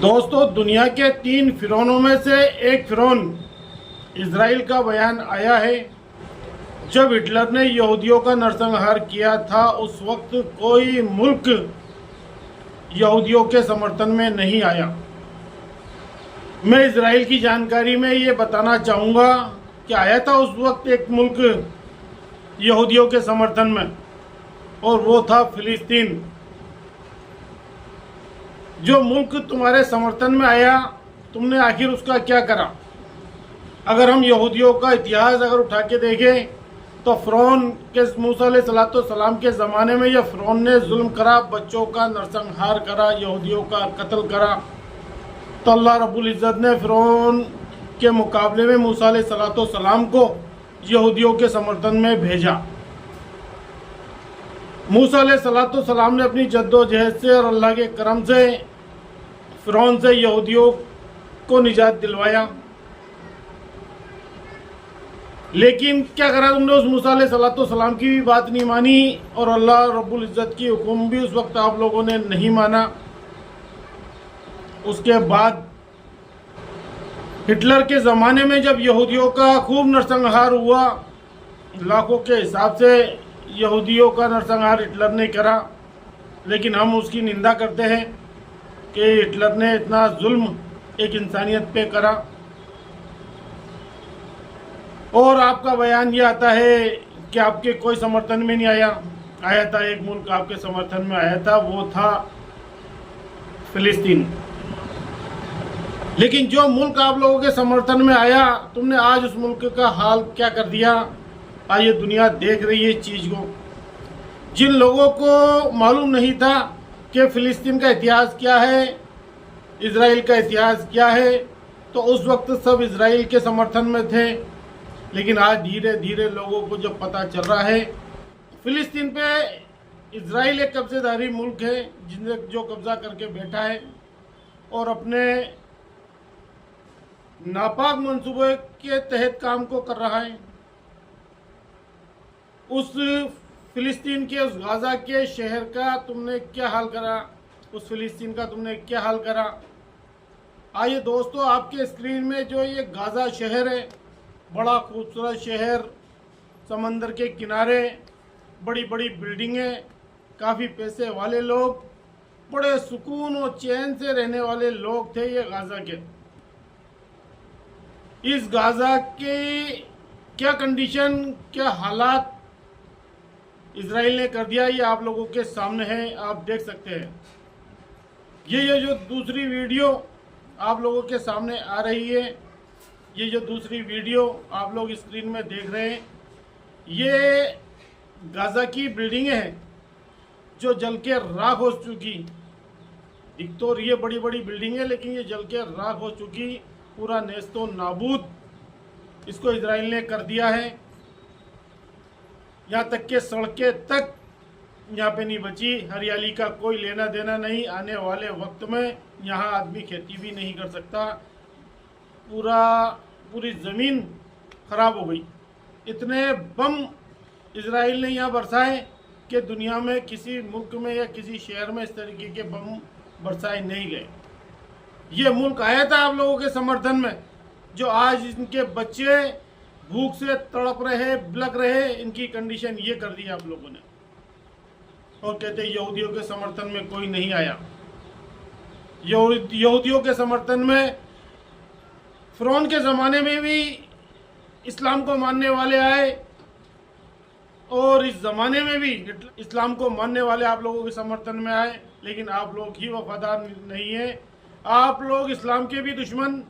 दोस्तों, दुनिया के 3 फिरौनों में से एक फिरौन इजराइल का बयान आया है। जब हिटलर ने यहूदियों का नरसंहार किया था, उस वक्त कोई मुल्क यहूदियों के समर्थन में नहीं आया। मैं इजराइल की जानकारी में ये बताना चाहूँगा कि आया था उस वक्त एक मुल्क यहूदियों के समर्थन में, और वो था फिलिस्तीन। जो मुल्क तुम्हारे समर्थन में आया, तुमने आखिर उसका क्या करा? अगर हम यहूदियों का इतिहास अगर उठा के देखें तो फ़िरौन के मूसा अलैहिस्सलाम के ज़माने में यह फ़िरौन ने जुल्म करा, बच्चों का नरसंहार करा, यहूदियों का कत्ल करा। तो अल्लाह रब्बुल इज़्ज़त ने फ़िरौन के मुकाबले में मूसा अलैहिस्सलाम को यहूदियों के समर्थन में भेजा। मूसा अलैहिस्सलाम ने अपनी जद्दोजहद से और अल्लाह के करम से फ़िरौन से यहूदियों को निजात दिलवाया। लेकिन क्या करा तुमने? उस मूसा अलैहिस्सलाम की भी बात नहीं मानी और अल्लाह रब्बुल इज़्ज़त की हुक्म भी उस वक्त आप लोगों ने नहीं माना। उसके बाद हिटलर के ज़माने में जब यहूदियों का खूब नरसंहार हुआ, लाखों के हिसाब से यहूदियों का नरसंहार हिटलर ने करा, लेकिन हम उसकी निंदा करते हैं कि हिटलर ने इतना जुल्म एक इंसानियत पे करा। और आपका बयान ये आता है कि आपके कोई समर्थन में नहीं आया। आया था, एक मुल्क आपके समर्थन में आया था, वो था फिलिस्तीन। लेकिन जो मुल्क आप लोगों के समर्थन में आया, तुमने आज उस मुल्क का हाल क्या कर दिया? आज ये दुनिया देख रही है इस चीज़ को। जिन लोगों को मालूम नहीं था कि फ़िलिस्तीन का इतिहास क्या है, इजराइल का इतिहास क्या है, तो उस वक्त सब इजराइल के समर्थन में थे। लेकिन आज धीरे धीरे लोगों को जब पता चल रहा है, फ़िलिस्तीन पे इजराइल एक कब्जेदारी मुल्क है जिसने जो कब्जा करके बैठा है और अपने नापाक मंसूबे के तहत काम को कर रहा है। उस फिलिस्तीन के, उस गाज़ा के शहर का तुमने क्या हाल करा? उस फिलिस्तीन का तुमने क्या हाल करा? आइए दोस्तों, आपके स्क्रीन में जो ये गाज़ा शहर है, बड़ा खूबसूरत शहर, समंदर के किनारे, बड़ी बड़ी बिल्डिंगें, काफ़ी पैसे वाले लोग, बड़े सुकून और चैन से रहने वाले लोग थे ये गाज़ा के। इस गाज़ा के क्या कंडीशन, क्या हालात इजराइल ने कर दिया, ये आप लोगों के सामने है, आप देख सकते हैं। ये जो दूसरी वीडियो आप लोगों के सामने आ रही है, ये जो दूसरी वीडियो आप लोग स्क्रीन में देख रहे हैं, ये गाज़ा की बिल्डिंगें हैं जो जल के राख हो चुकी। एक तो ये बड़ी बड़ी बिल्डिंगें, लेकिन ये जल के राख हो चुकी, पूरा नेस्तो नाबूद इसको इजराइल ने कर दिया है। यहाँ तक के सड़कें तक यहाँ पे नहीं बची, हरियाली का कोई लेना देना नहीं। आने वाले वक्त में यहाँ आदमी खेती भी नहीं कर सकता, पूरी ज़मीन ख़राब हो गई। इतने बम इजराइल ने यहाँ बरसाए कि दुनिया में किसी मुल्क में या किसी शहर में इस तरीके के बम बरसाए नहीं गए। ये मुल्क आया था आप लोगों के समर्थन में, जो आज इनके बच्चे भूख से तड़प रहे, बिलख रहे, इनकी कंडीशन ये कर दी आप लोगों ने। और कहते यहूदियों के समर्थन में कोई नहीं आया। यहूदियों के समर्थन में फ़िरौन के ज़माने में भी इस्लाम को मानने वाले आए, और इस ज़माने में भी इस्लाम को मानने वाले आप लोगों के समर्थन में आए। लेकिन आप लोग ही वफादार नहीं हैं, आप लोग इस्लाम के भी दुश्मन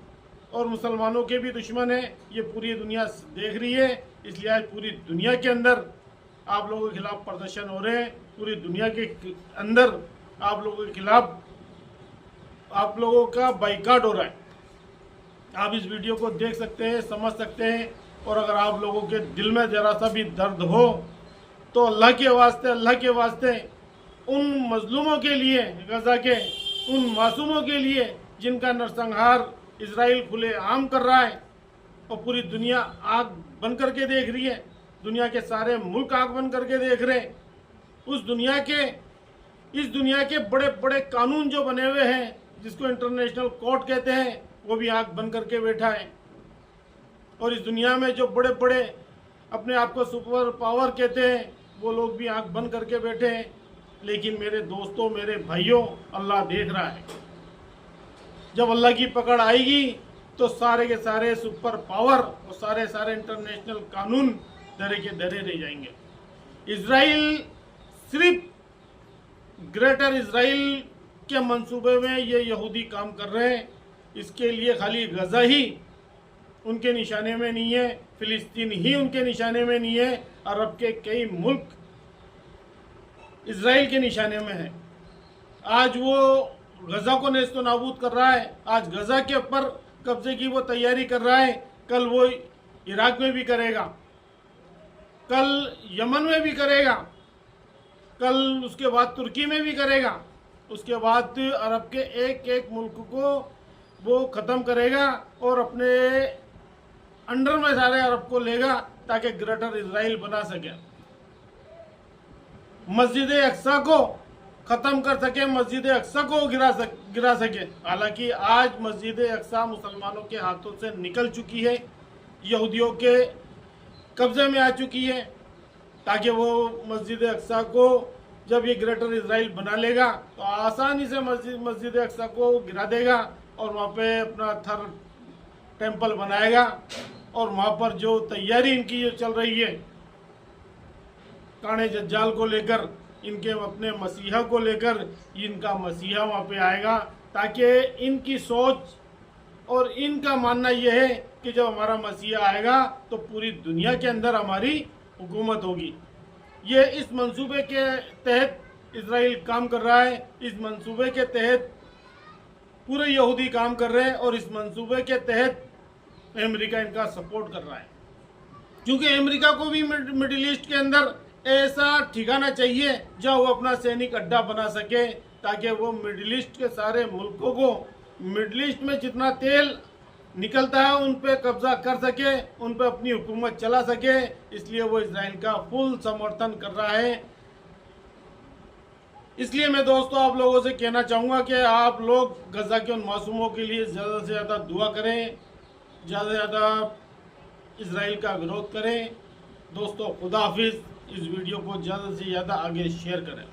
और मुसलमानों के भी दुश्मन हैं। ये पूरी दुनिया देख रही है, इसलिए आज पूरी दुनिया के अंदर आप लोगों के खिलाफ प्रदर्शन हो रहे हैं। पूरी दुनिया के अंदर आप लोगों के खिलाफ आप लोगों का बाइकाट हो रहा है। आप इस वीडियो को देख सकते हैं, समझ सकते हैं। और अगर आप लोगों के दिल में ज़रा सा भी दर्द हो तो अल्लाह के वास्ते उन मजलूमों के लिए, गज़ा के उन मासूमों के लिए जिनका नरसंहार इजराइल खुले आम कर रहा है और पूरी दुनिया आग बन करके देख रही है, दुनिया के सारे मुल्क आग बन करके देख रहे हैं, इस दुनिया के बड़े बड़े कानून जो बने हुए हैं जिसको इंटरनेशनल कोर्ट कहते हैं, वो भी आंख बंद करके बैठा है। और इस दुनिया में जो बड़े बड़े अपने आप को सुपर पावर कहते हैं, वो लोग भी आंख बंद करके बैठे हैं। लेकिन मेरे दोस्तों, मेरे भाइयों, अल्लाह देख रहा है। जब अल्लाह की पकड़ आएगी तो सारे के सारे सुपर पावर और सारे सारे इंटरनेशनल कानून धरे के धरे रह जाएंगे। इजराइल सिर्फ ग्रेटर इजराइल के मंसूबे में ये यहूदी काम कर रहे हैं। इसके लिए खाली गजा ही उनके निशाने में नहीं है, फिलिस्तीन ही उनके निशाने में नहीं है, अरब के कई मुल्क इजराइल के निशाने में है। आज वो गजा को नेस्तो नाबूद कर रहा है, आज गजा के ऊपर कब्जे की वो तैयारी कर रहा है। कल वो इराक में भी करेगा, कल यमन में भी करेगा, कल उसके बाद तुर्की में भी करेगा, उसके बाद अरब के एक एक मुल्क को वो ख़त्म करेगा और अपने अंडर में सारे अरब को लेगा ताकि ग्रेटर इजराइल बना सके, मस्जिद अक्सा को ख़त्म कर सके, मस्जिद अक्सा को गिरा सके। हालांकि आज मस्जिद अक्सा मुसलमानों के हाथों से निकल चुकी है, यहूदियों के कब्जे में आ चुकी है, ताकि वो मस्जिद अक्सा को जब ये ग्रेटर इजराइल बना लेगा तो आसानी से मस्जिद अक्सा को गिरा देगा और वहाँ पे अपना थर्ड टेम्पल बनाएगा। और वहाँ पर जो तैयारी इनकी जो चल रही है काने दज्जाल को लेकर, इनके अपने मसीहा को लेकर, इनका मसीहा वहाँ पे आएगा, ताकि इनकी सोच और इनका मानना यह है कि जब हमारा मसीहा आएगा तो पूरी दुनिया के अंदर हमारी हुकूमत होगी। ये इस मंसूबे के तहत इजराइल काम कर रहा है, इस मंसूबे के तहत पूरे यहूदी काम कर रहे हैं और इस मंसूबे के तहत अमेरिका इनका सपोर्ट कर रहा है। क्योंकि अमेरिका को भी मिडिल ईस्ट के अंदर ऐसा ठिकाना चाहिए जहाँ वो अपना सैनिक अड्डा बना सके, ताकि वो मिडिल ईस्ट के सारे मुल्कों को, मिडिल ईस्ट में जितना तेल निकलता है उन पे कब्जा कर सके, उन पे अपनी हुकूमत चला सके। इसलिए वो इजराइल का फुल समर्थन कर रहा है। इसलिए मैं दोस्तों आप लोगों से कहना चाहूँगा कि आप लोग गजा के उन मासूमों के लिए ज़्यादा से ज़्यादा दुआ करें, ज़्यादा से ज़्यादा इजराइल का विरोध करें। दोस्तों खुदा हाफिज़। इस वीडियो को ज़्यादा से ज़्यादा आगे शेयर करें।